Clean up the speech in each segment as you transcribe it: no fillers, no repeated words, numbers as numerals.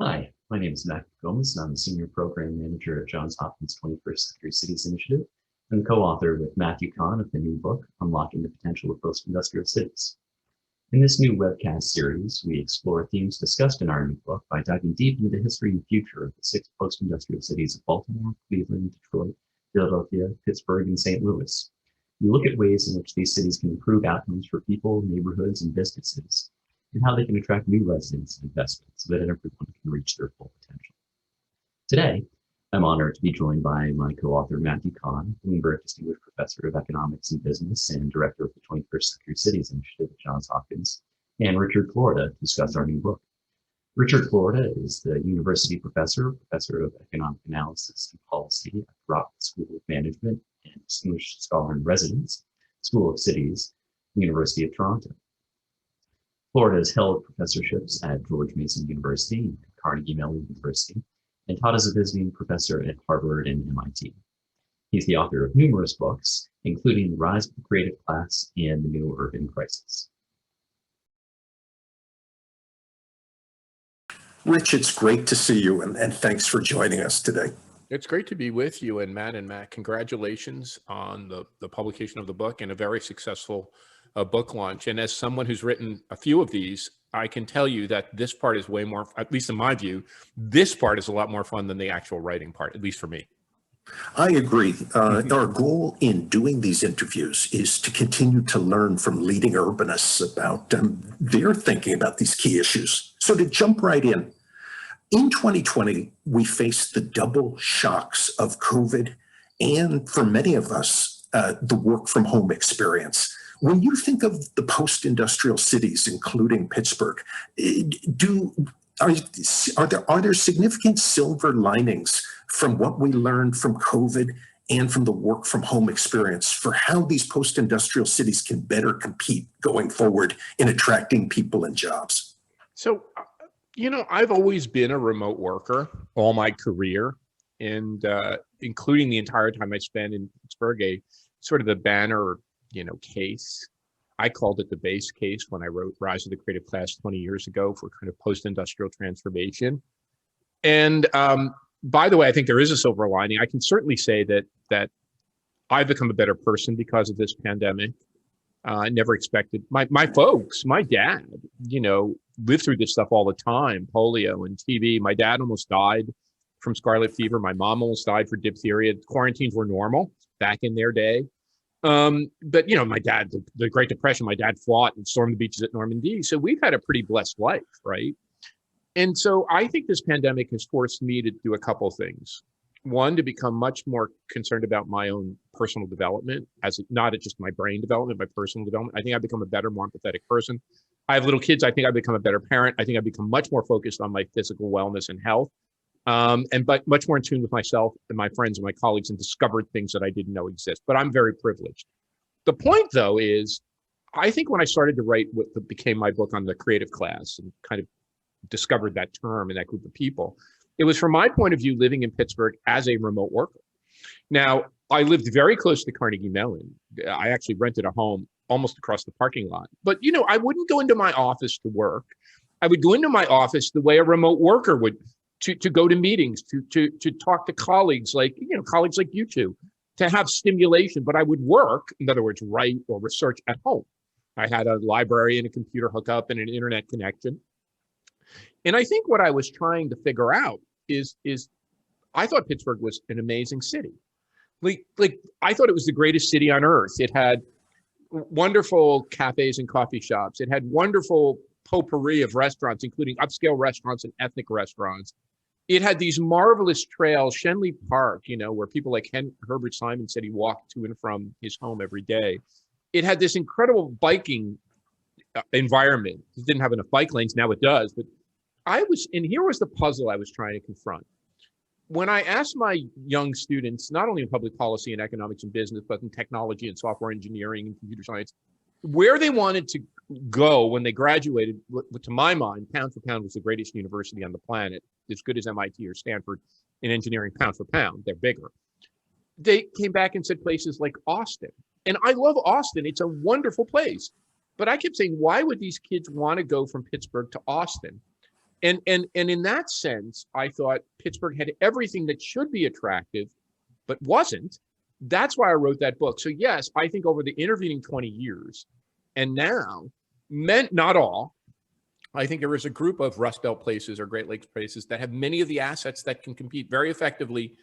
Hi, my name is McComas, and I'm the Senior Program Manager at Johns Hopkins 21st Century Cities Initiative and co-author with Matthew Kahn of the new book, Unlocking the Potential of Post-Industrial Cities. In this new webcast series, we explore themes discussed in our new book by diving deep into the history and future of the 6 post-industrial cities of Baltimore, Cleveland, Detroit, Philadelphia, Pittsburgh, and St. Louis. We look at ways in which these cities can improve outcomes for people, neighborhoods, and businesses, and how they can attract new residents and investments so that everyone can reach their full potential. Today, I'm honored to be joined by my co-author, Matthew Kahn, Bloomberg Distinguished Professor of Economics and Business and Director of the 21st Century Cities Initiative at Johns Hopkins, and Richard Florida to discuss our new book. Richard Florida is the University Professor of Economic Analysis and Policy at Rotman School of Management and Distinguished Scholar in Residence, School of Cities, University of Toronto. Florida has held professorships at George Mason University and Carnegie Mellon University, and taught as a visiting professor at Harvard and MIT. He's the author of numerous books, including The Rise of the Creative Class and The New Urban Crisis. Rich, it's great to see you, and thanks for joining us today. It's great to be with you and Matt, congratulations on the publication of the book and a very successful book launch. And as someone who's written a few of these, I can tell you that this part is way more, at least in my view, this part is a lot more fun than the actual writing part, at least for me. I agree. Our goal in doing these interviews is to continue to learn from leading urbanists about their thinking about these key issues. So to jump right in 2020, we faced the double shocks of COVID and, for many of us, the work from home experience. When you think of the post-industrial cities, including Pittsburgh, are there significant silver linings from what we learned from COVID and from the work from home experience for how these post-industrial cities can better compete going forward in attracting people and jobs? So, I've always been a remote worker all my career, and including the entire time I spent in Pittsburgh, sort of the banner case. I called it the base case when I wrote Rise of the Creative Class 20 years ago for kind of post-industrial transformation. And by the way, I think there is a silver lining. I can certainly say that I've become a better person because of this pandemic. I never expected my folks, my dad, lived through this stuff all the time, polio and TB. My dad almost died from scarlet fever. My mom almost died for diphtheria. Quarantines were normal back in their day. But my dad, the Great Depression, my dad fought and stormed the beaches at Normandy. So we've had a pretty blessed life, right? And so I think this pandemic has forced me to do a couple of things. One, to become much more concerned about my own personal development, not just my brain development, my personal development. I think I've become a better, more empathetic person. I have little kids. I think I've become a better parent. I think I've become much more focused on my physical wellness and health. But much more in tune with myself and my friends and my colleagues, and discovered things that I didn't know exist. But I'm very privileged. The point, though, is I think when I started to write what became my book on the creative class and kind of discovered that term and that group of people, it was from my point of view living in Pittsburgh as a remote worker. Now, I lived very close to Carnegie Mellon. I actually rented a home almost across the parking lot. But, I wouldn't go into my office to work. I would go into my office the way a remote worker would. To go to meetings, to talk to colleagues like you two, to have stimulation. But I would work, in other words, write or research at home. I had a library and a computer hookup and an internet connection. And I think what I was trying to figure out is I thought Pittsburgh was an amazing city. Like I thought it was the greatest city on earth. It had wonderful cafes and coffee shops. It had wonderful potpourri of restaurants, including upscale restaurants and ethnic restaurants. It had these marvelous trails, Shenley Park, where people like Herbert Simon said he walked to and from his home every day. It had this incredible biking environment. It didn't have enough bike lanes, now it does. But and here was the puzzle I was trying to confront. When I asked my young students, not only in public policy and economics and business, but in technology and software engineering and computer science, where they wanted to go when they graduated, to my mind, pound for pound was the greatest university on the planet, as good as MIT or Stanford in engineering, pound for pound. They're bigger. They came back and said places like Austin. And I love Austin. It's a wonderful place. But I kept saying, why would these kids want to go from Pittsburgh to Austin? And in that sense, I thought Pittsburgh had everything that should be attractive, but wasn't. That's why I wrote that book. So yes, I think over the intervening 20 years, and now, not all, I think there is a group of Rust Belt places or Great Lakes places that have many of the assets that can compete very effectively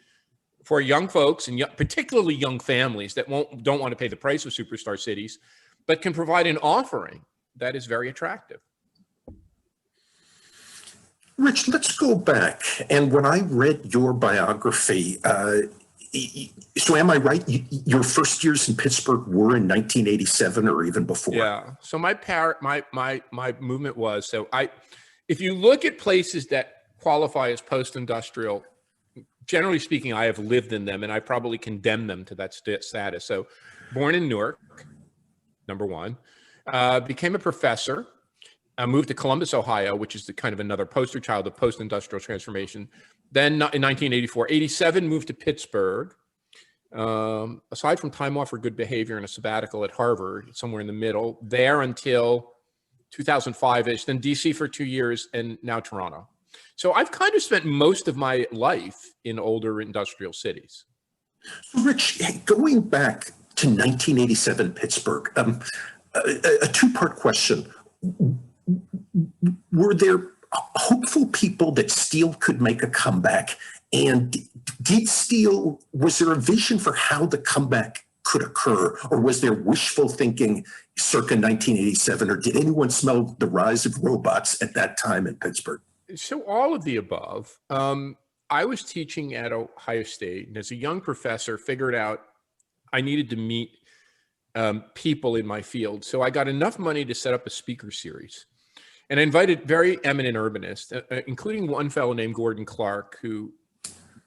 for young folks and particularly young families that don't want to pay the price of superstar cities, but can provide an offering that is very attractive. Rich, let's go back. And when I read your biography, so am I right? Your first years in Pittsburgh were in 1987 or even before? Yeah. So my movement was, if you look at places that qualify as post-industrial, generally speaking, I have lived in them and I probably condemn them to that status. So born in Newark, number one, became a professor. I moved to Columbus, Ohio, which is the kind of another poster child of post-industrial transformation. Then in 1984, 87, moved to Pittsburgh. Aside from time off for good behavior and a sabbatical at Harvard, somewhere in the middle, there until 2005-ish, then DC for 2 years, and now Toronto. So I've kind of spent most of my life in older industrial cities. So Rich, going back to 1987 Pittsburgh, a two-part question. Were there hopeful people that steel could make a comeback? And did steel, was there a vision for how the comeback could occur? Or was there wishful thinking circa 1987? Or did anyone smell the rise of robots at that time in Pittsburgh? So all of the above. I was teaching at Ohio State, and as a young professor, figured out I needed to meet people in my field. So I got enough money to set up a speaker series. And I invited very eminent urbanists, including one fellow named Gordon Clark, who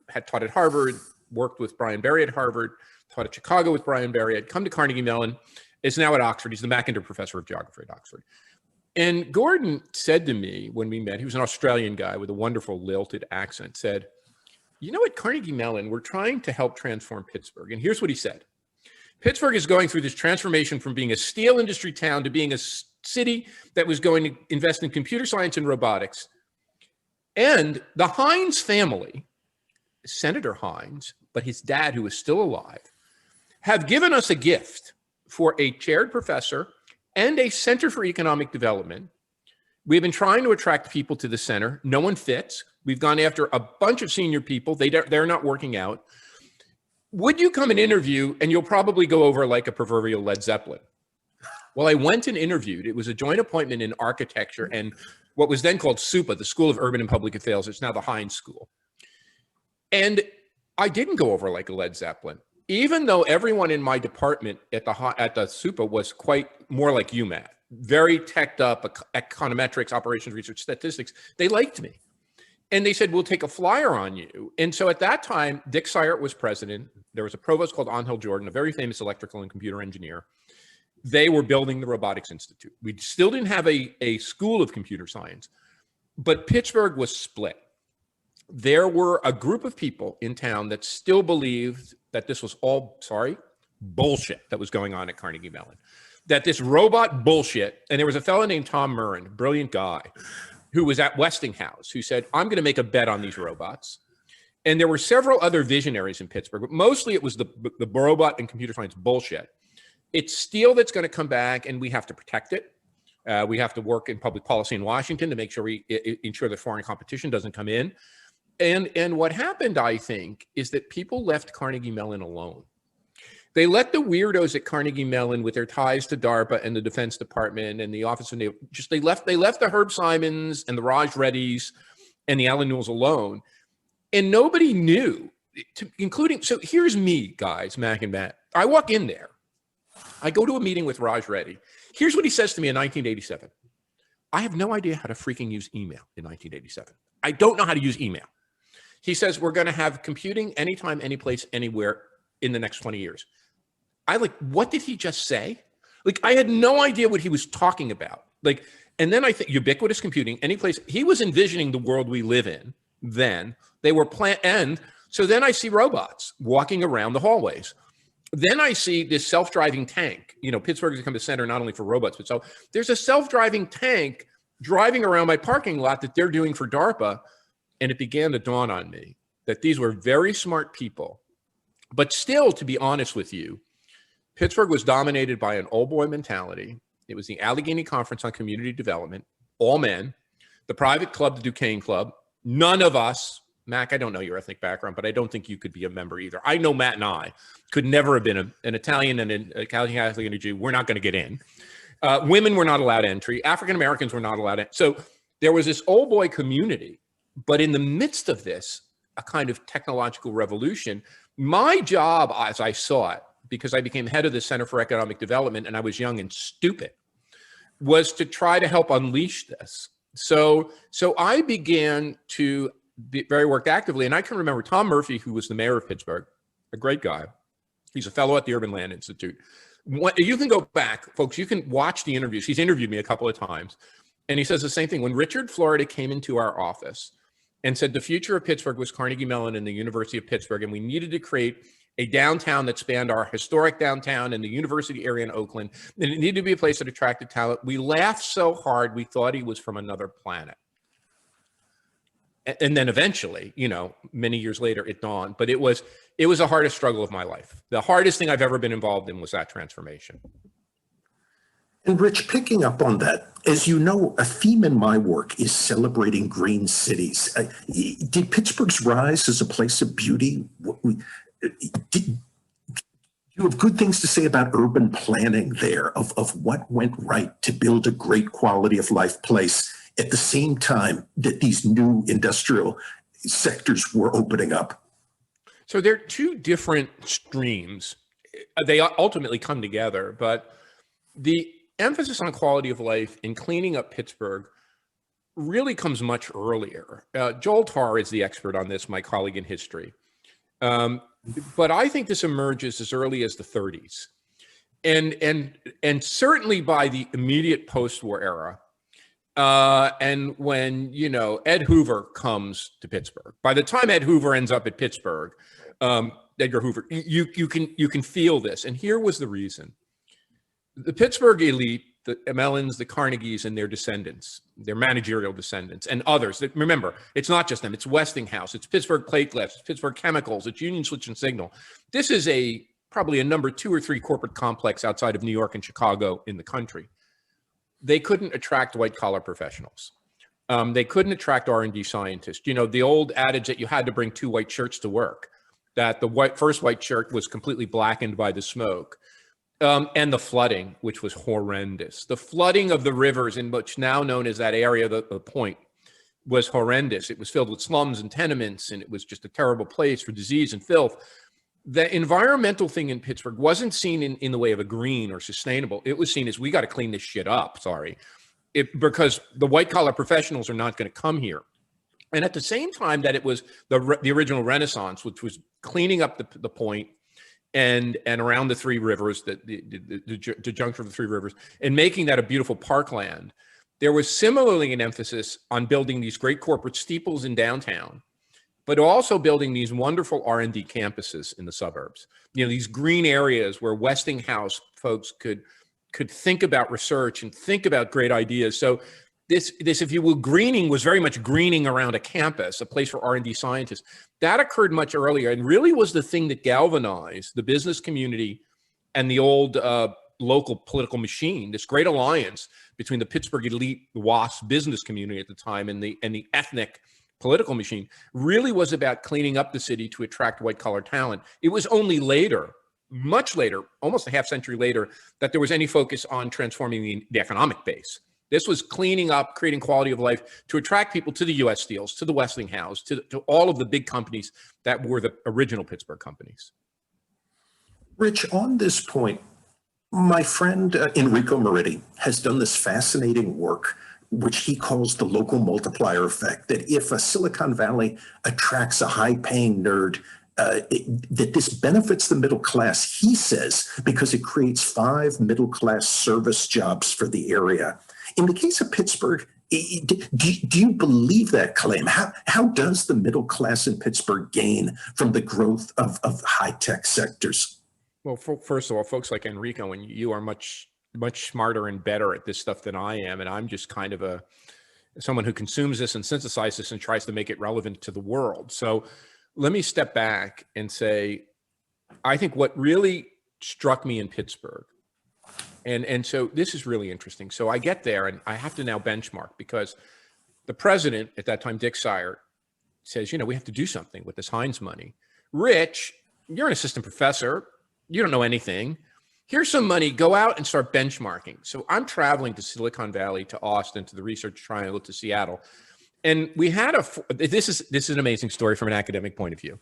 had taught at Harvard, worked with Brian Barry at Harvard, taught at Chicago with Brian Barry, had come to Carnegie Mellon, is now at Oxford. He's the Mackinder Professor of Geography at Oxford. And Gordon said to me when we met, he was an Australian guy with a wonderful lilted accent, said, you know, at Carnegie Mellon, we're trying to help transform Pittsburgh. And here's what he said. Pittsburgh is going through this transformation from being a steel industry town to being a city that was going to invest in computer science and robotics. And the Hines family, Senator Hines, but his dad, who is still alive, have given us a gift for a chaired professor and a center for economic development. We've been trying to attract people to the center. No one fits. We've gone after a bunch of senior people. They're not working out. Would you come and interview, and you'll probably go over like a proverbial Led Zeppelin? Well, I went and interviewed. It was a joint appointment in architecture and what was then called SUPA, the School of Urban and Public Affairs. It's now the Hines School. And I didn't go over like a Led Zeppelin, even though everyone in my department at the SUPA was quite more like UMass, very teched up, econometrics, operations research, statistics. They liked me. And they said, we'll take a flyer on you. And so at that time, Dick Seyert was president. There was a provost called Angel Jordan, a very famous electrical and computer engineer. They were building the Robotics Institute. We still didn't have a school of computer science, but Pittsburgh was split. There were a group of people in town that still believed that this was all, bullshit that was going on at Carnegie Mellon. That this robot bullshit, and there was a fellow named Tom Murrin, a brilliant guy, who was at Westinghouse, who said, I'm going to make a bet on these robots. And there were several other visionaries in Pittsburgh, but mostly it was the robot and computer science bullshit. It's steel that's going to come back, and we have to protect it. We have to work in public policy in Washington to make sure we ensure that foreign competition doesn't come in. And what happened, I think, is that people left Carnegie Mellon alone. They let the weirdos at Carnegie Mellon with their ties to DARPA and the Defense Department and the Office of Naval, they left the Herb Simons and the Raj Reddys and the Alan Newells alone. And nobody knew, including, so here's me, guys, Mac and Matt. I walk in there. I go to a meeting with Raj Reddy. Here's what he says to me in 1987. I have no idea how to freaking use email in 1987. I don't know how to use email. He says, we're going to have computing anytime, anyplace, anywhere in the next 20 years. I what did he just say? I had no idea what he was talking about. And then I think ubiquitous computing, anyplace. He was envisioning the world we live in then. They were and so then I see robots walking around the hallways. Then I see this self-driving tank. Pittsburgh has become a center not only for robots, but so there's a self-driving tank driving around my parking lot that they're doing for DARPA. And it began to dawn on me that these were very smart people. But still, to be honest with you, Pittsburgh was dominated by an old boy mentality. It was the Allegheny Conference on Community Development, all men, the private club, the Duquesne Club. None of us, Mac, I don't know your ethnic background, but I don't think you could be a member either. I know Matt and I could never have been an Italian and an Italian Catholic and a Jew. We're not going to get in. Women were not allowed entry. African Americans were not allowed. So there was this old boy community. But in the midst of this, a kind of technological revolution, my job, as I saw it, because I became head of the Center for Economic Development and I was young and stupid, was to try to help unleash this. So I began to work actively. And I can remember Tom Murphy, who was the mayor of Pittsburgh, a great guy. He's a fellow at the Urban Land Institute. You can go back, folks, you can watch the interviews. He's interviewed me a couple of times. And he says the same thing. When Richard Florida came into our office and said the future of Pittsburgh was Carnegie Mellon and the University of Pittsburgh, and we needed to create a downtown that spanned our historic downtown and the university area in Oakland, and it needed to be a place that attracted talent. We laughed so hard, we thought he was from another planet. And then eventually, many years later, it dawned. But it was the hardest struggle of my life. The hardest thing I've ever been involved in was that transformation. And Rich, picking up on that, as you know, a theme in my work is celebrating green cities. Did Pittsburgh's rise as a place of beauty? Do you have good things to say about urban planning there, of what went right to build a great quality of life place at the same time that these new industrial sectors were opening up? So they're two different streams. They ultimately come together, but the emphasis on quality of life in cleaning up Pittsburgh really comes much earlier. Joel Tarr is the expert on this, my colleague in history. But I think this emerges as early as the 30s. And certainly by the immediate post-war era, and when, Ed Hoover comes to Pittsburgh. By the time Ed Hoover ends up at Pittsburgh, Edgar Hoover, you can feel this. And here was the reason. The Pittsburgh elite, the Mellons, the Carnegies, and their descendants, their managerial descendants, and others. Remember, it's not just them. It's Westinghouse. It's Pittsburgh Plate Glass. It's Pittsburgh Chemicals. It's Union Switch and Signal. This is probably a number 2 or 3 corporate complex outside of New York and Chicago in the country. They couldn't attract white-collar professionals. They couldn't attract R&D scientists. The old adage that you had to bring 2 white shirts to work, that the first white shirt was completely blackened by the smoke. And the flooding, which was horrendous. The flooding of the rivers in what's now known as that area, the Point, was horrendous. It was filled with slums and tenements, and it was just a terrible place for disease and filth. The environmental thing in Pittsburgh wasn't seen in the way of a green or sustainable. It was seen as, we got to clean this shit up, because the white-collar professionals are not going to come here. And at the same time that it was the original Renaissance, which was cleaning up the Point, and around the 3 rivers, the junction of the 3 rivers, and making that a beautiful parkland. There was similarly an emphasis on building these great corporate steeples in downtown, but also building these wonderful R&D campuses in the suburbs. These green areas where Westinghouse folks could think about research and think about great ideas. So this, if you will, greening was very much greening around a campus, a place for R&D scientists. That occurred much earlier and really was the thing that galvanized the business community and the old local political machine, this great alliance between the Pittsburgh elite WASP business community at the time and the ethnic political machine really was about cleaning up the city to attract white-collar talent. It was only later, much later, almost a half century later, that there was any focus on transforming the economic base. This was cleaning up, creating quality of life to attract people to the U.S. Steels, to the Westinghouse, to all of the big companies that were the original Pittsburgh companies. Rich, on this point, my friend Enrico Meriti has done this fascinating work, which he calls the local multiplier effect, that if a Silicon Valley attracts a high-paying nerd, that this benefits the middle class, he says, because it creates 5 middle-class service jobs for the area. In the case of Pittsburgh, do you believe that claim? How does the middle class in Pittsburgh gain from the growth of high-tech sectors? Well, first of all, folks like Enrico and you are much much smarter and better at this stuff than I am. And I'm just kind of someone who consumes this and synthesizes this and tries to make it relevant to the world. So let me step back and say, I think what really struck me in Pittsburgh, and so this is really interesting. So I get there and I have to now benchmark, because the president at that time, Dick Sire, says, we have to do something with this Heinz money. Rich, you're an assistant professor. You don't know anything. Here's some money. Go out and start benchmarking. So I'm traveling to Silicon Valley, to Austin, to the Research Triangle, to Seattle. And we had this is an amazing story from an academic point of view.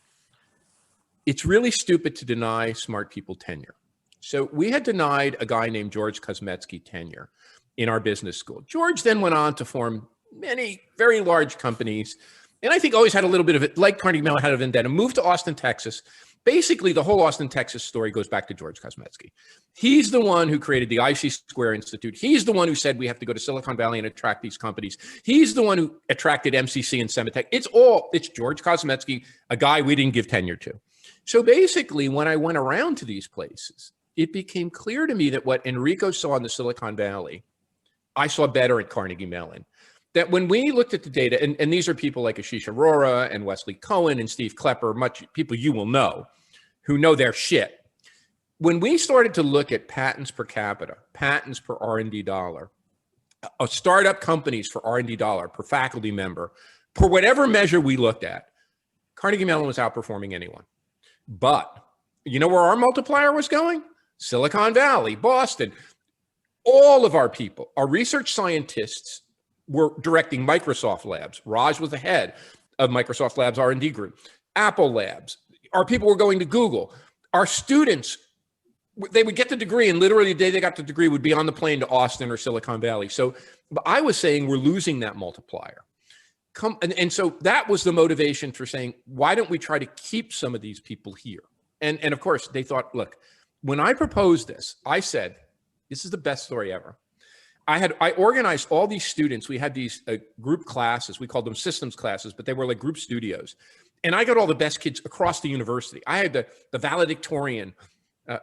It's really stupid to deny smart people tenure. So we had denied a guy named George Kosmetsky tenure in our business school. George then went on to form many very large companies, and I think always had a little bit of it, like Carnegie Mellon had a vendetta, moved to Austin, Texas. Basically, the whole Austin, Texas story goes back to George Kosmetsky. He's the one who created the IC Square Institute. He's the one who said we have to go to Silicon Valley and attract these companies. He's the one who attracted MCC and Semitech. It's George Kosmetsky, a guy we didn't give tenure to. So basically, when I went around to these places, it became clear to me that what Enrico saw in the Silicon Valley, I saw better at Carnegie Mellon. That when we looked at the data, and these are people like Ashish Arora and Wesley Cohen and Steve Klepper, people you will know, who know their shit. When we started to look at patents per capita, patents per R&D dollar, startup companies for R&D dollar, per faculty member, per whatever measure we looked at, Carnegie Mellon was outperforming anyone. But you know where our multiplier was going? Silicon Valley, Boston. All of our people, our research scientists, were directing Microsoft labs. Raj was the head of Microsoft Labs R&D group. Apple Labs. Our people were going to Google. Our students, they would get the degree, and literally the day they got the degree would be on the plane to Austin or Silicon Valley. So I was saying we're losing that multiplier. And so that was the motivation for saying, why don't we try to keep some of these people here? And of course, they thought, look, when I proposed this, I said, this is the best story ever. I organized all these students. We had these group classes. We called them systems classes, but they were like group studios. And I got all the best kids across the university. I had the valedictorian,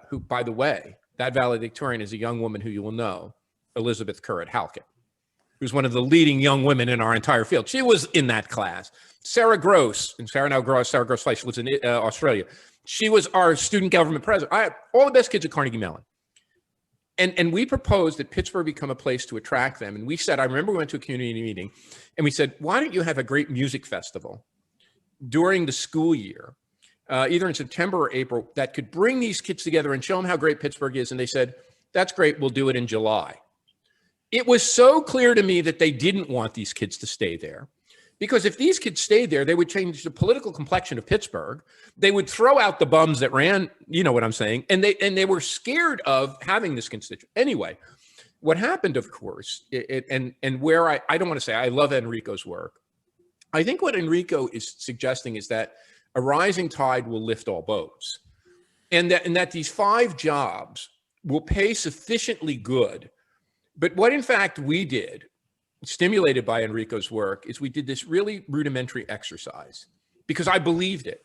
who, by the way, that valedictorian is a young woman who you will know, Elizabeth Kerr at Halkett, who's one of the leading young women in our entire field. She was in that class. Sarah Gross, and Sarah Gross-Fleisch lives in Australia. She was our student government president. I had all the best kids at Carnegie Mellon. And we proposed that Pittsburgh become a place to attract them. And we said, I remember we went to a community meeting, and we said, why don't you have a great music festival during the school year, either in September or April, that could bring these kids together and show them how great Pittsburgh is? And they said, that's great, we'll do it in July. It was so clear to me that they didn't want these kids to stay there. Because if these kids stayed there, they would change the political complexion of Pittsburgh. They would throw out the bums that ran, you know what I'm saying? And they were scared of having this constituent. Anyway, what happened, of course, and where I don't want to say I love Enrico's work. I think what Enrico is suggesting is that a rising tide will lift all boats. And that these 5 jobs will pay sufficiently good. But what in fact we did, stimulated by Enrico's work, is we did this really rudimentary exercise because I believed it.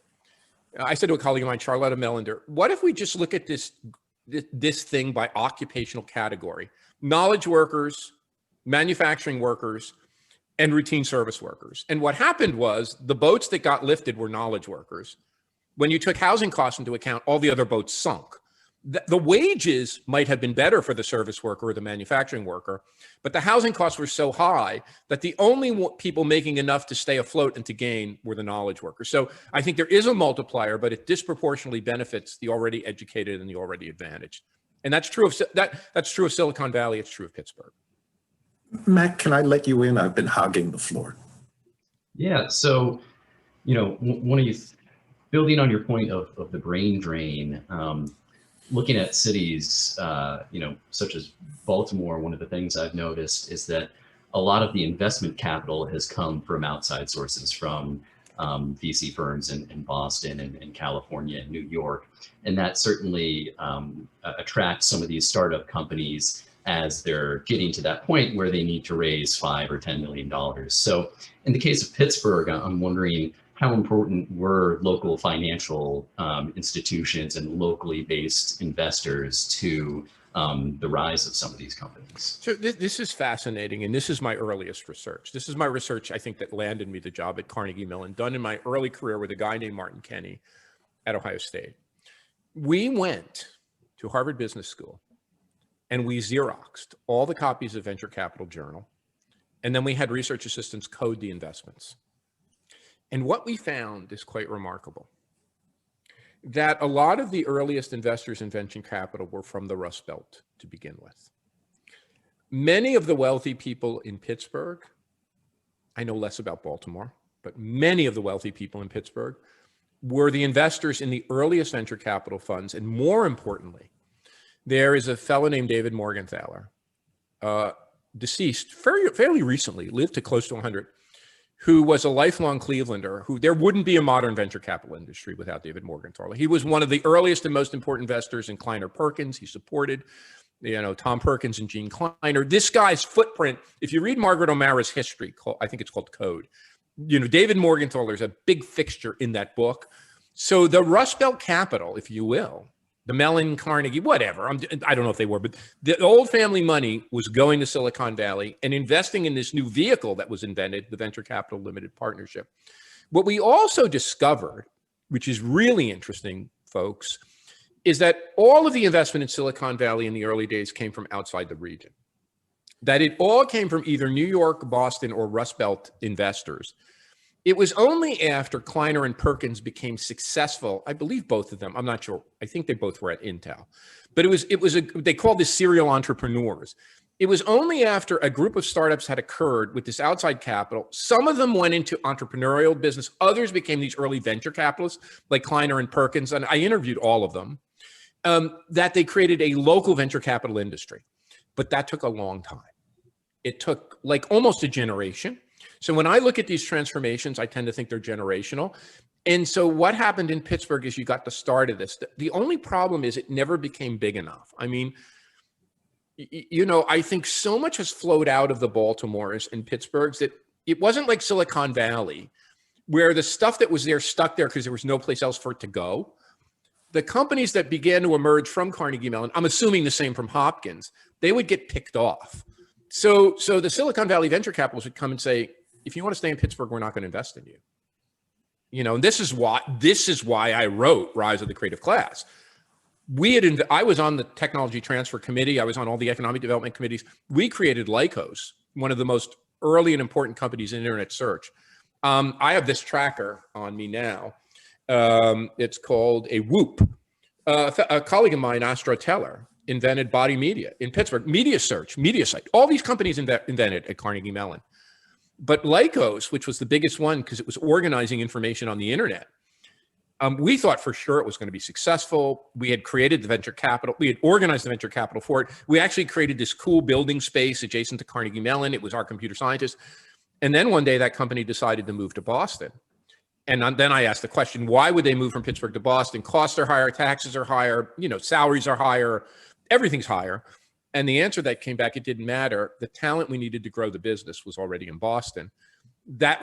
I said to a colleague of mine, Charlotta Melander, what if we just look at this thing by occupational category? Knowledge workers, manufacturing workers, and routine service workers. And what happened was the boats that got lifted were knowledge workers. When you took housing costs into account, all the other boats sunk. The wages might have been better for the service worker or the manufacturing worker, but the housing costs were so high that the only people making enough to stay afloat and to gain were the knowledge workers. So I think there is a multiplier, but it disproportionately benefits the already educated and the already advantaged. And that's true of that's true of Silicon Valley. It's true of Pittsburgh. Matt, can I let you in? I've been hogging the floor. Yeah. So, one of you, building on your point of the brain drain, looking at cities, such as Baltimore, one of the things I've noticed is that a lot of the investment capital has come from outside sources, from VC firms in Boston and California and New York. And that certainly attracts some of these startup companies as they're getting to that point where they need to raise $5 or $10 million. So in the case of Pittsburgh, I'm wondering how important were local financial institutions and locally based investors to the rise of some of these companies? So this is fascinating, and this is my earliest research. This is my research, I think, that landed me the job at Carnegie Mellon, done in my early career with a guy named Martin Kenney at Ohio State. We went to Harvard Business School, and we Xeroxed all the copies of Venture Capital Journal, and then we had research assistants code the investments. And what we found is quite remarkable, that a lot of the earliest investors in venture capital were from the Rust Belt to begin with. Many of the wealthy people in Pittsburgh, I know less about Baltimore, but many of the wealthy people in Pittsburgh were the investors in the earliest venture capital funds. And more importantly, there is a fellow named David Morgenthaler, deceased fairly recently, lived to close to 100, who was a lifelong Clevelander, who there wouldn't be a modern venture capital industry without David Morgenthaler. He was one of the earliest and most important investors in Kleiner Perkins. He supported, Tom Perkins and Gene Kleiner. This guy's footprint, if you read Margaret O'Mara's history, I think it's called Code, David Morgenthaler is a big fixture in that book. So the Rust Belt capital, if you will, the Mellon, Carnegie, whatever, I don't know if they were, but the old family money was going to Silicon Valley and investing in this new vehicle that was invented, the Venture Capital Limited Partnership. What we also discovered, which is really interesting, folks, is that all of the investment in Silicon Valley in the early days came from outside the region. That it all came from either New York, Boston, or Rust Belt investors. It was only after Kleiner and Perkins became successful, I believe both of them, I'm not sure, I think they both were at Intel, but they called this serial entrepreneurs. It was only after a group of startups had occurred with this outside capital, some of them went into entrepreneurial business, others became these early venture capitalists like Kleiner and Perkins, and I interviewed all of them, that they created a local venture capital industry. But that took a long time. It took like almost a generation. So when I look at these transformations, I tend to think they're generational. And so what happened in Pittsburgh is you got the start of this. The only problem is it never became big enough. I mean, I think so much has flowed out of the Baltimores and Pittsburghs that it wasn't like Silicon Valley, where the stuff that was there stuck there because there was no place else for it to go. The companies that began to emerge from Carnegie Mellon, I'm assuming the same from Hopkins, they would get picked off. So the Silicon Valley venture capitalists would come and say, if you want to stay in Pittsburgh, we're not going to invest in you. And this is why I wrote Rise of the Creative Class. I was on the technology transfer committee. I was on all the economic development committees. We created Lycos, one of the most early and important companies in internet search. I have this tracker on me now. It's called a Whoop. A colleague of mine, Astro Teller, invented Body Media in Pittsburgh, Media Search, Media Site. All these companies invented at Carnegie Mellon. But Lycos, which was the biggest one because it was organizing information on the internet, we thought for sure it was going to be successful. We had created the venture capital. We had organized the venture capital for it. We actually created this cool building space adjacent to Carnegie Mellon. It was our computer scientists. And then one day that company decided to move to Boston. And then I asked the question, why would they move from Pittsburgh to Boston? Costs are higher, taxes are higher, salaries are higher, everything's higher. And the answer that came back, it didn't matter. The talent we needed to grow the business was already in Boston.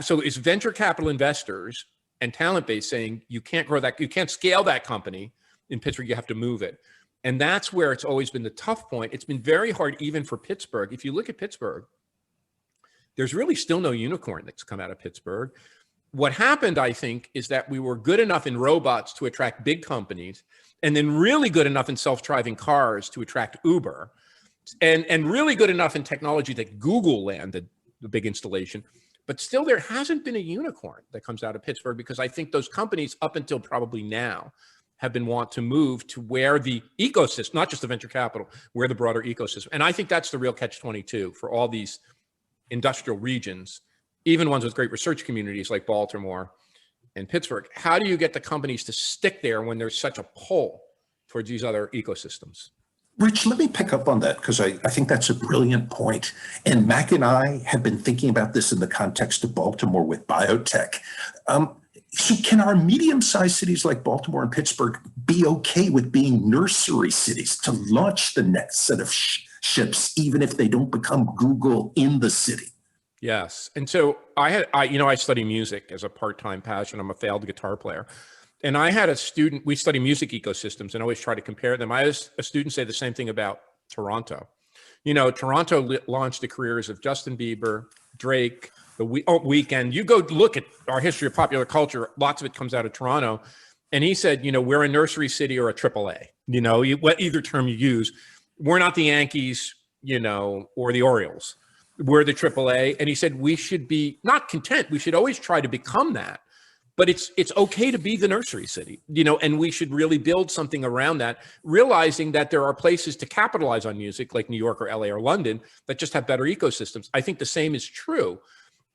So it's venture capital investors and talent base saying, you can't grow that, you can't scale that company in Pittsburgh, you have to move it. And that's where it's always been the tough point. It's been very hard even for Pittsburgh. If you look at Pittsburgh, there's really still no unicorn that's come out of Pittsburgh. What happened, I think, is that we were good enough in robots to attract big companies, and then really good enough in self-driving cars to attract Uber, and really good enough in technology that Google landed the big installation. But still, there hasn't been a unicorn that comes out of Pittsburgh because I think those companies, up until probably now, have been want to move to where the ecosystem, not just the venture capital, where the broader ecosystem. And I think that's the real catch-22 for all these industrial regions, even ones with great research communities like Baltimore and Pittsburgh. How do you get the companies to stick there when there's such a pull towards these other ecosystems? Rich, let me pick up on that because I think that's a brilliant point. And Mac and I have been thinking about this in the context of Baltimore with biotech. So can our medium-sized cities like Baltimore and Pittsburgh be okay with being nursery cities to launch the next set of partnerships, even if they don't become Google in the city. Yes. And so I study music as a part-time passion. I'm a failed guitar player. And I had a student, we study music ecosystems and always try to compare them. I had a student say the same thing about Toronto. Toronto launched the careers of Justin Bieber, Drake, the Weeknd. You go look at our history of popular culture, lots of it comes out of Toronto. And he said, we're a nursery city or a AAA, what either term you use. We're not the Yankees, or the Orioles. We're the AAA. And he said, we should be not content. We should always try to become that. But it's okay to be the nursery city, and we should really build something around that, realizing that there are places to capitalize on music like New York or LA or London that just have better ecosystems. I think the same is true.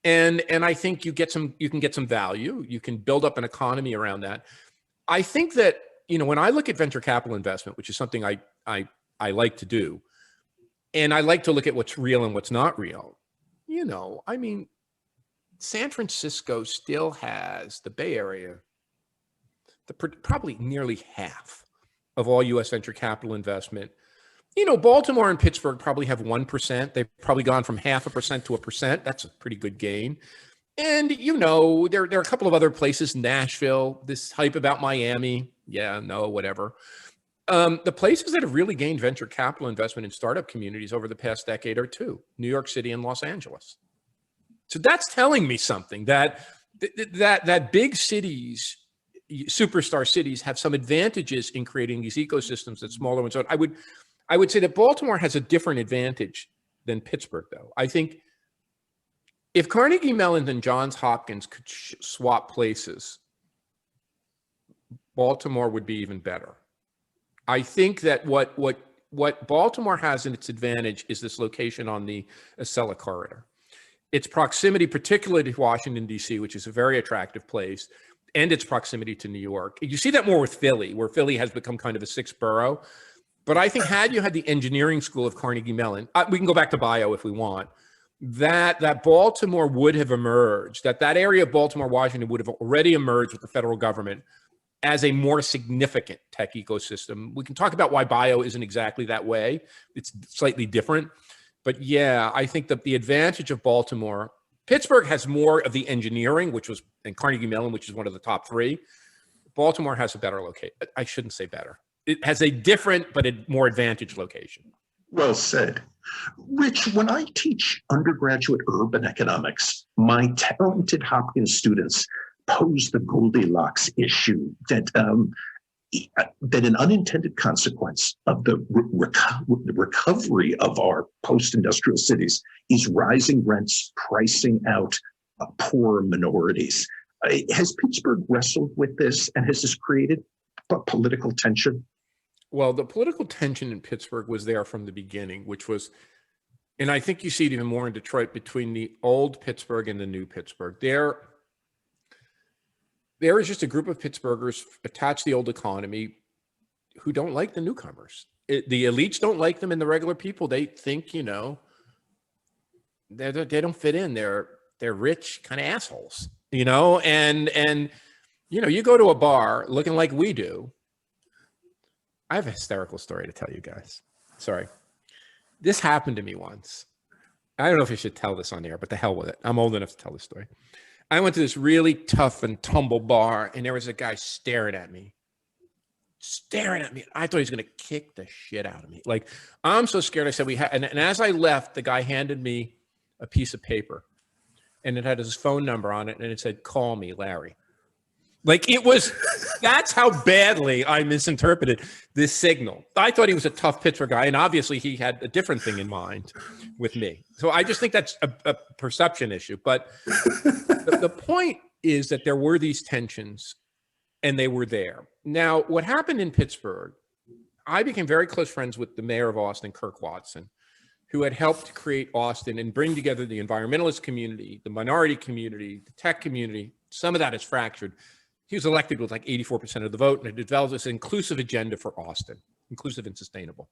And I think you can get some value. You can build up an economy around that. I think that, when I look at venture capital investment, which is something I like to do, and I like to look at what's real and what's not real, San Francisco still has, the Bay Area, probably nearly half of all U.S. venture capital investment. Baltimore and Pittsburgh probably have 1%. They've probably gone from 0.5% to 1%. That's a pretty good gain. And, there are a couple of other places, Nashville, this hype about Miami. Yeah, no, whatever. The places that have really gained venture capital investment in startup communities over the past decade are two, New York City and Los Angeles. So that's telling me something, that big cities, superstar cities, have some advantages in creating these ecosystems that smaller ones don't. I would say that Baltimore has a different advantage than Pittsburgh, though. I think if Carnegie Mellon and Johns Hopkins could swap places, Baltimore would be even better. I think that what Baltimore has in its advantage is this location on the Acela corridor. Its proximity, particularly to Washington, D.C., which is a very attractive place, and its proximity to New York. You see that more with Philly, where Philly has become kind of a sixth borough. But I think had you had the engineering school of Carnegie Mellon, we can go back to bio if we want, that Baltimore would have emerged, that area of Baltimore, Washington would have already emerged with the federal government as a more significant tech ecosystem. We can talk about why bio isn't exactly that way. It's slightly different. But yeah, I think that the advantage of Baltimore, Pittsburgh has more of the engineering, and Carnegie Mellon, which is one of the top three. Baltimore has a better location. I shouldn't say better. It has a different, but a more advantaged location. Well said. Rich, when I teach undergraduate urban economics, my talented Hopkins students pose the Goldilocks issue that an unintended consequence of the recovery of our post-industrial cities is rising rents, pricing out poor minorities. Has Pittsburgh wrestled with this, and has this created political tension? Well, the political tension in Pittsburgh was there from the beginning, which was, and I think you see it even more in Detroit, between the old Pittsburgh and the new Pittsburgh. There is just a group of Pittsburghers attached to the old economy who don't like the newcomers. The elites don't like them, and the regular people, they think, they don't fit in. They're rich kind of assholes, and you go to a bar looking like we do. I have a hysterical story to tell you guys. Sorry. This happened to me once. I don't know if I should tell this on air, but the hell with it. I'm old enough to tell this story. I went to this really tough and tumble bar, and there was a guy staring at me. I thought he was going to kick the shit out of me. Like, I'm so scared. I said, and as I left, the guy handed me a piece of paper, and it had his phone number on it, and it said, "Call me, Larry." Like, that's how badly I misinterpreted this signal. I thought he was a tough Pittsburgh guy, and obviously he had a different thing in mind with me. So I just think that's a perception issue. But the point is that there were these tensions, and they were there. Now, what happened in Pittsburgh, I became very close friends with the mayor of Austin, Kirk Watson, who had helped create Austin and bring together the environmentalist community, the minority community, the tech community. Some of that is fractured. He was elected with like 84% of the vote, and it developed this inclusive agenda for Austin, inclusive and sustainable.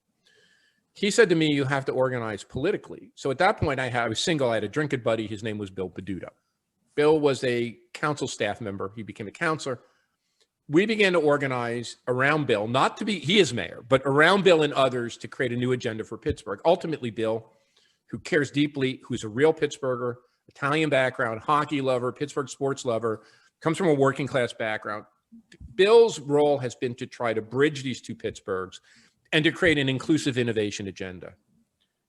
He said to me, you have to organize politically. So at that point, I was single. I had a drinking buddy. His name was Bill Peduto. Bill was a council staff member. He became a counselor. we began to organize around Bill, not to be, he is mayor, but around Bill and others to create a new agenda for Pittsburgh. Ultimately, Bill, who cares deeply, who's a real Pittsburgher, Italian background, hockey lover, Pittsburgh sports lover, comes from a working class background. Bill's role has been to try to bridge these two Pittsburghs and to create an inclusive innovation agenda.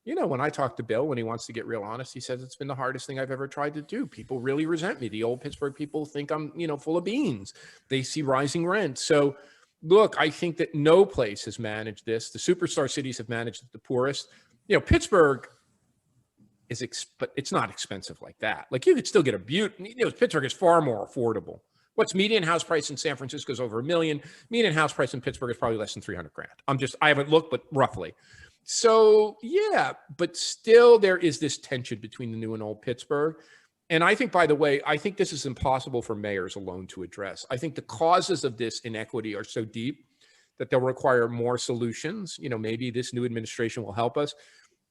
You know, when I talk to Bill, when he wants to get real honest, he says it's been the hardest thing I've ever tried to do. People really resent me. The old Pittsburgh people think I'm, you know, full of beans. They see rising rent. So look, I think that no place has managed this. The superstar cities have managed it the poorest. You know, Pittsburgh is, but it's not expensive like that. Like you could still get a Pittsburgh is far more affordable. What's median house price in San Francisco is over $1 million. Median house price in Pittsburgh is probably less than 300 grand. I haven't looked, but roughly. So yeah, but still there is this tension between the new and old Pittsburgh. And I think, by the way, I think this is impossible for mayors alone to address. I think the causes of this inequity are so deep that they'll require more solutions. You know, maybe this new administration will help us.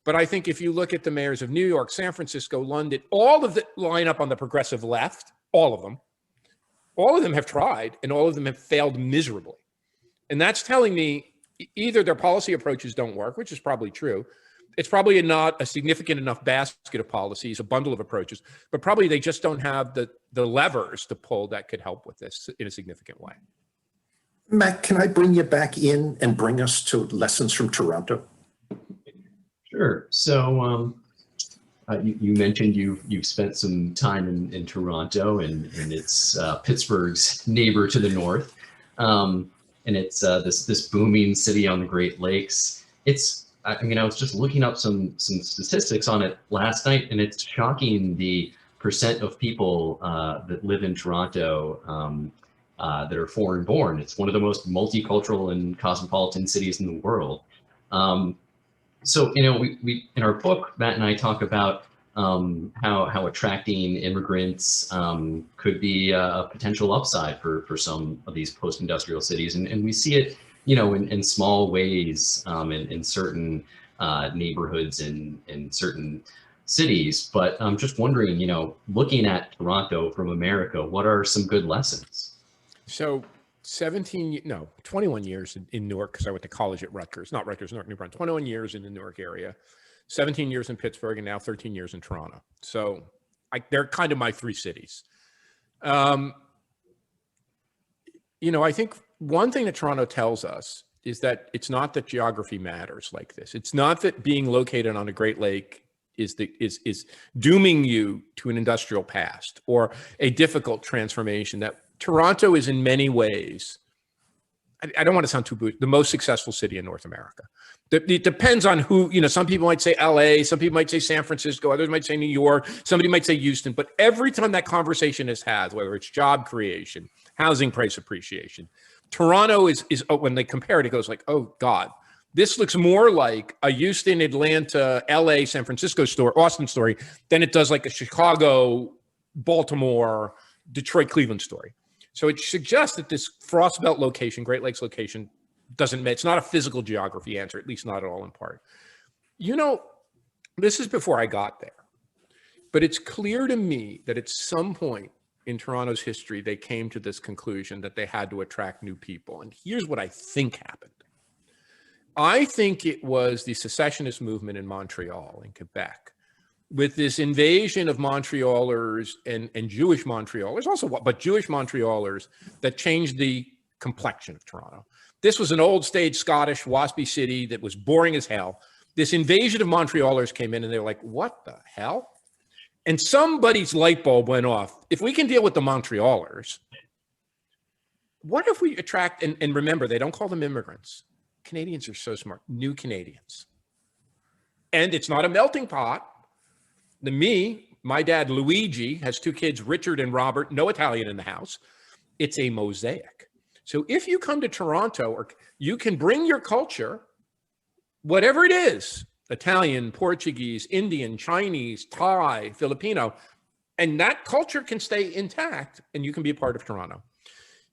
But I think if you look at the mayors of New York, San Francisco, London, all of the line up on the progressive left, all of them have tried and all of them have failed miserably. And that's telling me either their policy approaches don't work, which is probably true. It's probably not a significant enough basket of policies, a bundle of approaches, but probably they just don't have the levers to pull that could help with this in a significant way. Matt, can I bring you back in and bring us to lessons from Toronto? Sure. So you mentioned you've spent some time in Toronto, and it's Pittsburgh's neighbor to the north. And it's this booming city on the Great Lakes. I was just looking up some statistics on it last night, and it's shocking the percent of people that live in Toronto that are foreign born. It's one of the most multicultural and cosmopolitan cities in the world. So, you know, we in our book, Matt and I talk about how attracting immigrants could be a potential upside for some of these post-industrial cities. And we see it, you know, in small ways in certain neighborhoods in certain cities. But I'm just wondering, you know, looking at Toronto from America, what are some good lessons? So 21 years in Newark, because I went to college at Rutgers, not Rutgers, Newark, New Brunswick, 21 years in the Newark area. 17 years in Pittsburgh, and now 13 years in Toronto. So they're kind of my three cities. You know, I think one thing that Toronto tells us is that it's not that geography matters like this. It's not that being located on a Great Lake is dooming you to an industrial past or a difficult transformation. That Toronto is in many ways, I don't want to sound too bougie, the most successful city in North America. It depends on who, you know, some people might say LA, some people might say San Francisco, others might say New York, somebody might say Houston, but every time that conversation is had, whether it's job creation, housing price appreciation, Toronto is when they compare it, it goes like, oh God, this looks more like a Houston, Atlanta, LA, San Francisco story, Austin story than it does like a Chicago, Baltimore, Detroit, Cleveland story. So it suggests that this Frost Belt location, Great Lakes location, it's not a physical geography answer, at least not at all in part. You know, this is before I got there, but it's clear to me that at some point in Toronto's history, they came to this conclusion that they had to attract new people. And here's what I think happened. I think it was the secessionist movement in Montreal, in Quebec, with this invasion of Montrealers and Jewish Montrealers, but Jewish Montrealers, that changed the complexion of Toronto. This was an old stage Scottish waspy city that was boring as hell. This invasion of Montrealers came in and they were like, what the hell? And somebody's light bulb went off. If we can deal with the Montrealers, what if we attract, and remember, they don't call them immigrants. Canadians are so smart, new Canadians. And it's not a melting pot. My dad, Luigi, has two kids, Richard and Robert, no Italian in the house. It's a mosaic. So if you come to Toronto, or you can bring your culture, whatever it is, Italian, Portuguese, Indian, Chinese, Thai, Filipino, and that culture can stay intact and you can be a part of Toronto.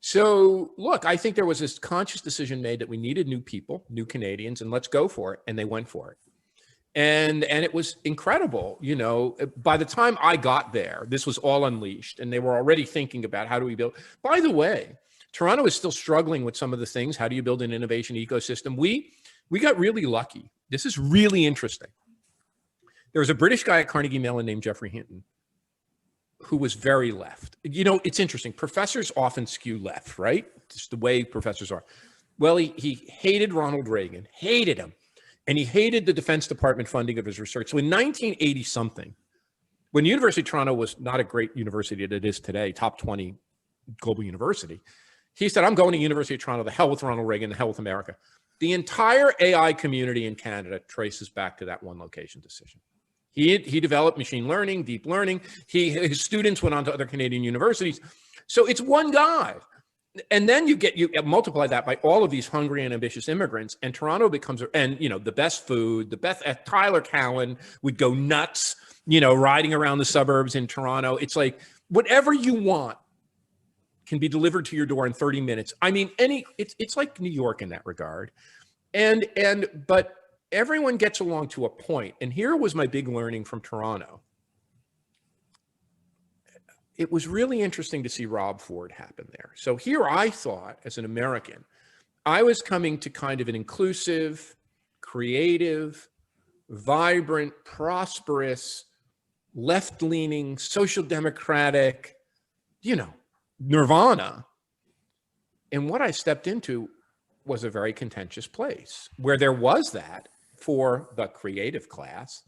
So look, I think there was this conscious decision made that we needed new people, new Canadians, and let's go for it. And they went for it. And it was incredible. You know, by the time I got there, this was all unleashed and they were already thinking about how do we build. By the way, Toronto is still struggling with some of the things. How do you build an innovation ecosystem? We got really lucky. This is really interesting. There was a British guy at Carnegie Mellon named Geoffrey Hinton who was very left. You know, it's interesting. Professors often skew left, right? Just the way professors are. Well, he hated Ronald Reagan, hated him. And he hated the Defense Department funding of his research. So in 1980 something, when University of Toronto was not a great university that it is today, top 20 global university, he said, I'm going to University of Toronto, the hell with Ronald Reagan, the hell with America. The entire AI community in Canada traces back to that one location decision. He developed machine learning, deep learning. His students went on to other Canadian universities. So it's one guy. And then you multiply that by all of these hungry and ambitious immigrants, and Toronto becomes, and you know, the best food, the best. Tyler Cowan would go nuts, you know, riding around the suburbs in Toronto. It's like whatever you want can be delivered to your door in 30 minutes. I mean, it's like New York in that regard, but everyone gets along to a point. And here was my big learning from Toronto. It was really interesting to see Rob Ford happen there. So here I thought, as an American, I was coming to kind of an inclusive, creative, vibrant, prosperous, left-leaning, social democratic, you know, nirvana. And what I stepped into was a very contentious place where there was that for the creative class,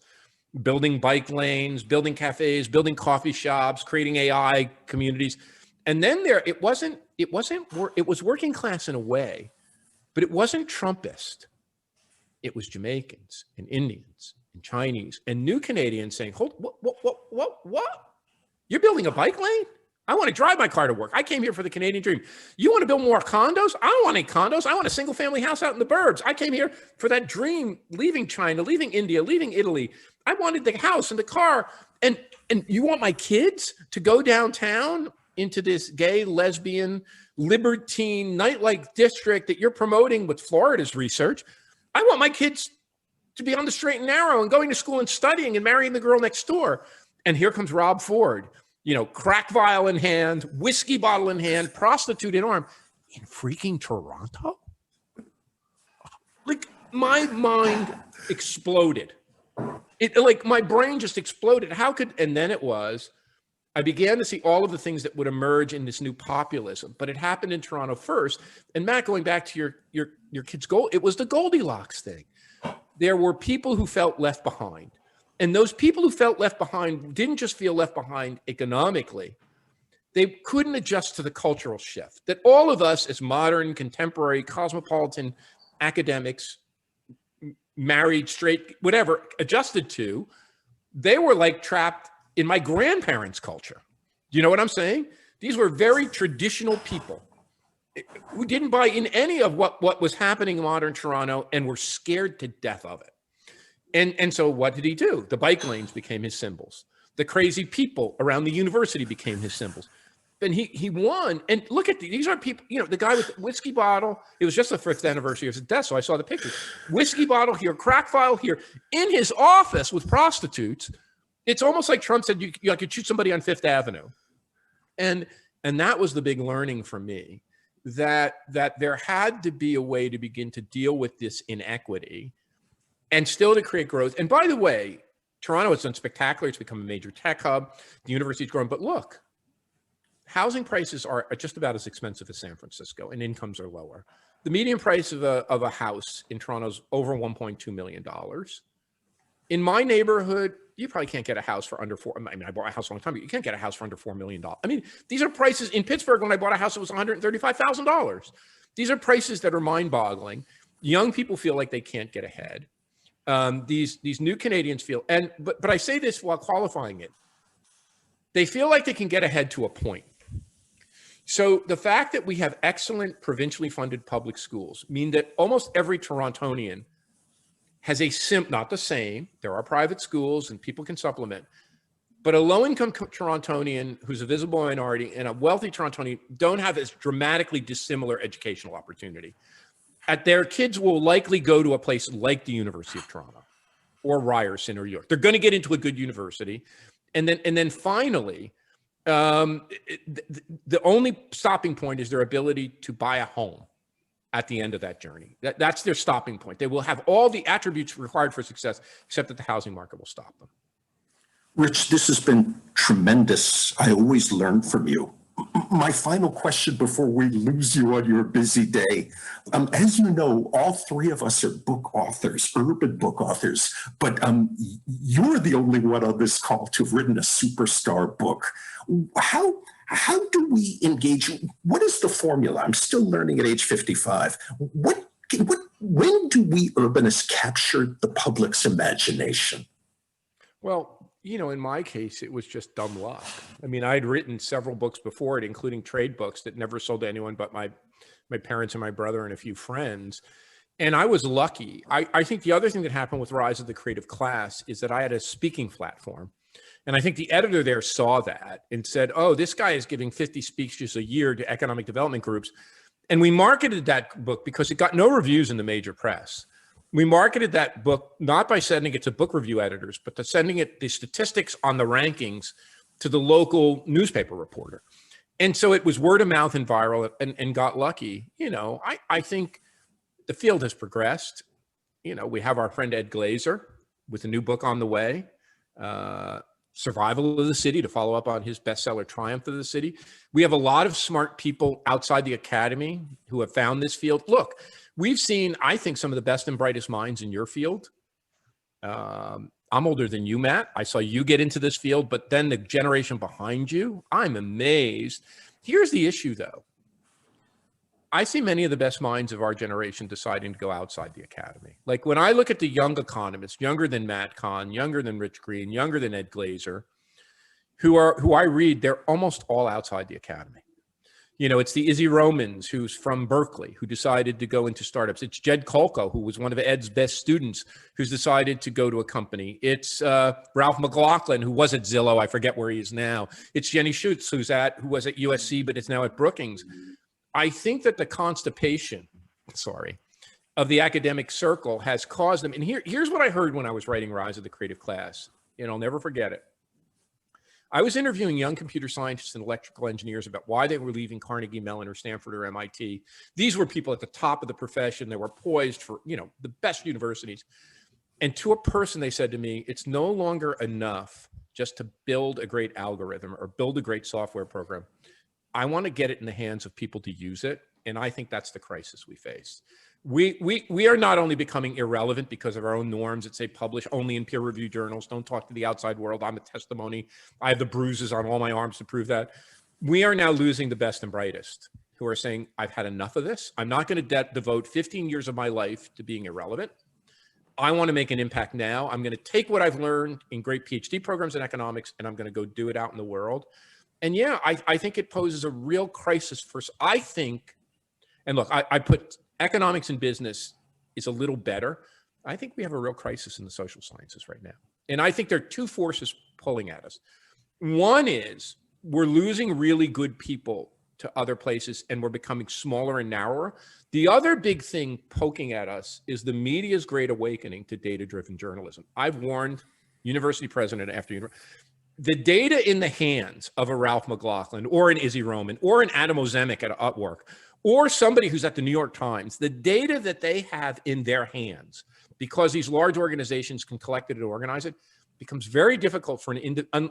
building bike lanes, building cafes, building coffee shops, creating AI communities. And then it was working class in a way, but it wasn't Trumpist. It was Jamaicans and Indians and Chinese and new Canadians saying, hold, what? You're building a bike lane? I want to drive my car to work. I came here for the Canadian dream. You want to build more condos? I don't want any condos. I want a single family house out in the burbs. I came here for that dream, leaving China, leaving India, leaving Italy. I wanted the house and the car. And you want my kids to go downtown into this gay, lesbian, libertine, nightlife district that you're promoting with Florida's research. I want my kids to be on the straight and narrow and going to school and studying and marrying the girl next door. And here comes Rob Ford. You know, crack vial in hand, whiskey bottle in hand, prostitute in arm, in freaking Toronto? Like, my mind exploded. Like, my brain just exploded. And then I began to see all of the things that would emerge in this new populism, but it happened in Toronto first. And Matt, going back to your kid's goal, it was the Goldilocks thing. There were people who felt left behind. And those people who felt left behind didn't just feel left behind economically. They couldn't adjust to the cultural shift that all of us as modern, contemporary, cosmopolitan academics, married, straight, whatever, adjusted to. They were like trapped in my grandparents' culture. Do you know what I'm saying? These were very traditional people who didn't buy in any of what was happening in modern Toronto and were scared to death of it. And so what did he do? The bike lanes became his symbols. The crazy people around the university became his symbols. And he won. And look at these are people, you know, the guy with the whiskey bottle, it was just the 5th anniversary of his death, so I saw the picture. Whiskey bottle here, crack vial here, in his office with prostitutes. It's almost like Trump said you could shoot somebody on 5th Avenue. And that was the big learning for me, that there had to be a way to begin to deal with this inequity and still to create growth. And by the way, Toronto has done spectacular. It's become a major tech hub. The university's grown. But look, housing prices are just about as expensive as San Francisco, and incomes are lower. The median price of a house in Toronto is over $1.2 million. In my neighborhood, you probably can't get a house for under $4. I mean, I bought a house a long time ago. You can't get a house for under $4 million. I mean, these are prices in Pittsburgh. When I bought a house, it was $135,000. These are prices that are mind-boggling. Young people feel like they can't get ahead. These new Canadians feel, but I say this while qualifying it. They feel like they can get ahead to a point. So the fact that we have excellent provincially funded public schools mean that almost every Torontonian has not the same, there are private schools and people can supplement, but a low-income Torontonian who's a visible minority and a wealthy Torontonian don't have as dramatically dissimilar educational opportunity. Their kids will likely go to a place like the University of Toronto or Ryerson or York. They're going to get into a good university. And then finally, The only stopping point is their ability to buy a home at the end of that journey. That's their stopping point. They will have all the attributes required for success, except that the housing market will stop them. Rich, this has been tremendous. I always learn from you. My final question before we lose you on your busy day. As you know, all three of us are book authors, urban book authors, but you're the only one on this call to have written a superstar book. How do we engage? What is the formula? I'm still learning at age 55. When do we urbanists capture the public's imagination? Well, you know, in my case, it was just dumb luck. I mean, I'd written several books before it, including trade books that never sold to anyone but my parents and my brother and a few friends. And I was lucky. I think the other thing that happened with Rise of the Creative Class is that I had a speaking platform. And I think the editor there saw that and said, oh, this guy is giving 50 speeches a year to economic development groups. And we marketed that book because it got no reviews in the major press. We marketed that book not by sending it to book review editors, but to sending it the statistics on the rankings to the local newspaper reporter. And so it was word of mouth and viral and got lucky. You know, I think the field has progressed. You know, we have our friend Ed Glazer with a new book on the way, Survival of the City, to follow up on his bestseller, Triumph of the City. We have a lot of smart people outside the academy who have found this field. Look, we've seen, I think, some of the best and brightest minds in your field. I'm older than you, Matt. I saw you get into this field, but then the generation behind you, I'm amazed. Here's the issue, though. I see many of the best minds of our generation deciding to go outside the academy. Like when I look at the young economists, younger than Matt Kahn, younger than Rich Green, younger than Ed Glazer, who I read, they're almost all outside the academy. You know, it's the Izzy Romans, who's from Berkeley, who decided to go into startups. It's Jed Kolko, who was one of Ed's best students, who's decided to go to a company. It's Ralph McLaughlin, who was at Zillow. I forget where he is now. It's Jenny Schutz, who was at USC, but is now at Brookings. I think that the constipation, of the academic circle has caused them. And here's what I heard when I was writing Rise of the Creative Class, and I'll never forget it. I was interviewing young computer scientists and electrical engineers about why they were leaving Carnegie Mellon or Stanford or MIT. These were people at the top of the profession. They were poised for, you know, the best universities. And to a person, they said to me, it's no longer enough just to build a great algorithm or build a great software program. I want to get it in the hands of people to use it. And I think that's the crisis we face. We are not only becoming irrelevant because of our own norms that say publish only in peer-reviewed journals, don't talk to the outside world. I'm a testimony. I have the bruises on all my arms to prove that. We are now losing the best and brightest who are saying, I've had enough of this. I'm not going to devote 15 years of my life to being irrelevant. I want to make an impact now. I'm going to take what I've learned in great PhD programs in economics, and I'm going to go do it out in the world. And yeah, I think it poses a real crisis for, I think, and look, I put economics and business is a little better. I think we have a real crisis in the social sciences right now. And I think there are two forces pulling at us. One is we're losing really good people to other places and we're becoming smaller and narrower. The other big thing poking at us is the media's great awakening to data-driven journalism. I've warned university president after university, the data in the hands of a Ralph McLaughlin or an Izzy Roman or an Adam Ozemek at Upwork or somebody who's at the New York Times, the data that they have in their hands, because these large organizations can collect it and organize it, becomes very difficult for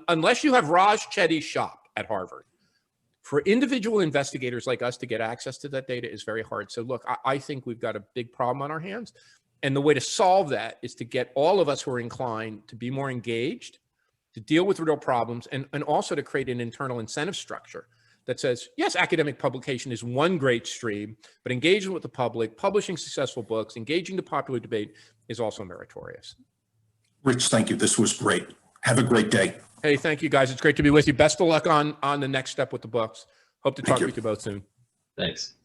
unless you have Raj Chetty's shop at Harvard. For individual investigators like us to get access to that data is very hard. So look, I think we've got a big problem on our hands. And the way to solve that is to get all of us who are inclined to be more engaged, to deal with real problems, and also to create an internal incentive structure that says, yes, academic publication is one great stream, but engagement with the public, publishing successful books, engaging the popular debate is also meritorious. Rich, thank you. This was great. Have a great day. Hey, thank you, guys. It's great to be with you. Best of luck on the next step with the books. Hope to talk with you both soon. Thanks.